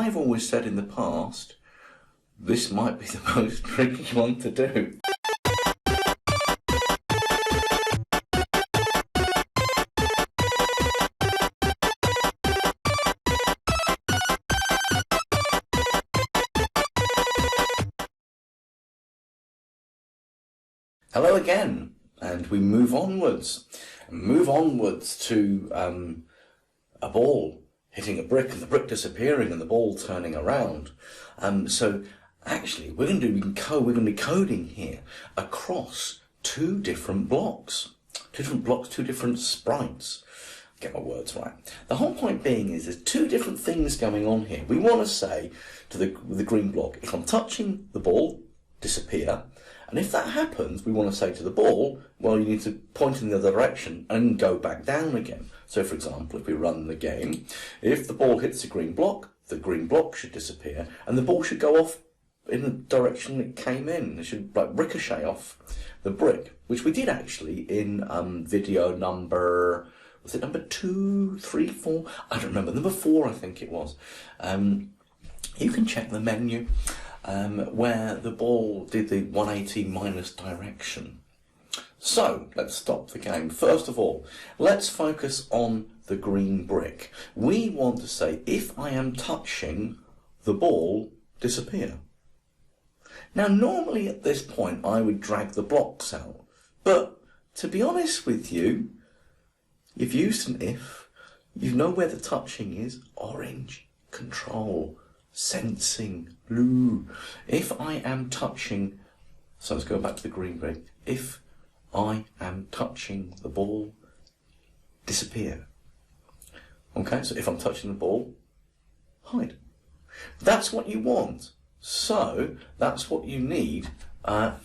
I've always said in the past, this might be the most tricky one to do. Hello again, and we move onwards. To a ball hitting a brick and the brick disappearing and the ball turning around. So actually we're going to be coding here across two different blocks, two different sprites. Get my words right. The whole point being is there's two different things going on here. We want to say to the green block, if I'm touching the ball, disappear. And if that happens, we want to say to the ball, well, you need to point in the other direction and go back down again. So, for example, if we run the game, if the ball hits the green block should disappear, and the ball should go off in the direction it came in. It should ricochet off the brick, which we did actually in video number, was it number 2, 3, 4? I don't remember. Number 4, I think it was. You can check the menu. Where the ball did the 180 minus direction. So, let's stop the game. First of all, let's focus on the green brick. We want to say, if I am touching the ball, disappear. Now, normally at this point, I would drag the blocks out. But, to be honest with you, you've used an if, you know where the touching is, orange, control, sensing, blue. If I am touching, so let's go back to the green brick. If I am touching the ball, disappear. Okay, so if I'm touching the ball, hide. That's what you want. So that's what you need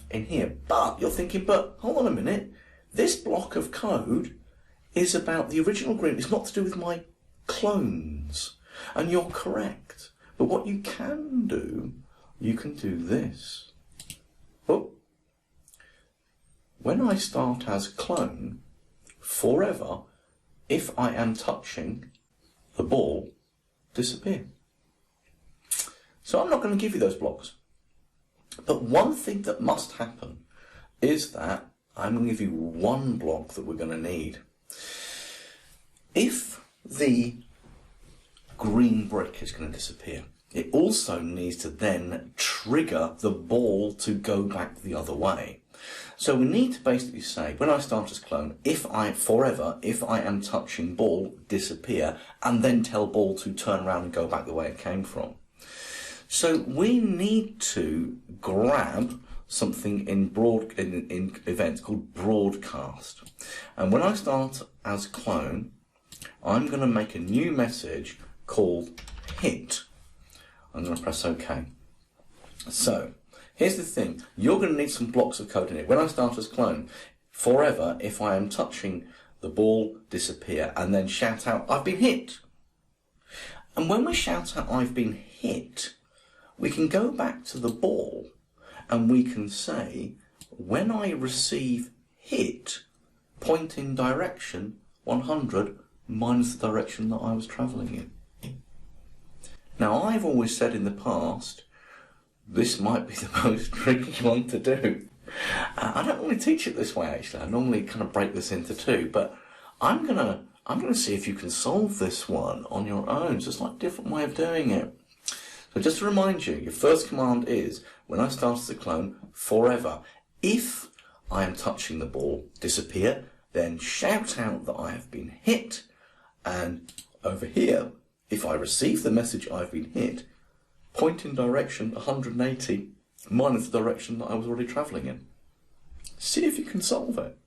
in here. But you're thinking, but hold on a minute. This block of code is about the original green. It's not to do with my clones. And you're correct. But what you can do this. Oh. When I start as clone, forever, if I am touching the ball, disappear. So I'm not going to give you those blocks. But one thing that must happen is that I'm going to give you one block that we're going to need. If the green brick is going to disappear, it also needs to then trigger the ball to go back the other way. So we need to basically say, when I start as clone, if I am touching ball, disappear, and then tell ball to turn around and go back the way it came from. So we need to grab something in events called broadcast. And when I start as clone, I'm going to make a new message called hit. I'm going to press OK. So, here's the thing. You're going to need some blocks of code in it. When I start as clone, forever, if I am touching the ball, disappear, and then shout out, I've been hit. And when we shout out, I've been hit, we can go back to the ball and we can say, when I receive hit, point in direction 100 minus the direction that I was travelling in. Now, I've always said in the past, this might be the most tricky one to do. I don't normally teach it this way, actually. I normally kind of break this into two, but I'm gonna see if you can solve this one on your own. It's just like a different way of doing it. So just to remind you, your first command is, when I start as a clone, forever. If I am touching the ball, disappear, then shout out that I have been hit, and over here, if I receive the message I've been hit, point in direction 180 minus the direction that I was already travelling in. See if you can solve it.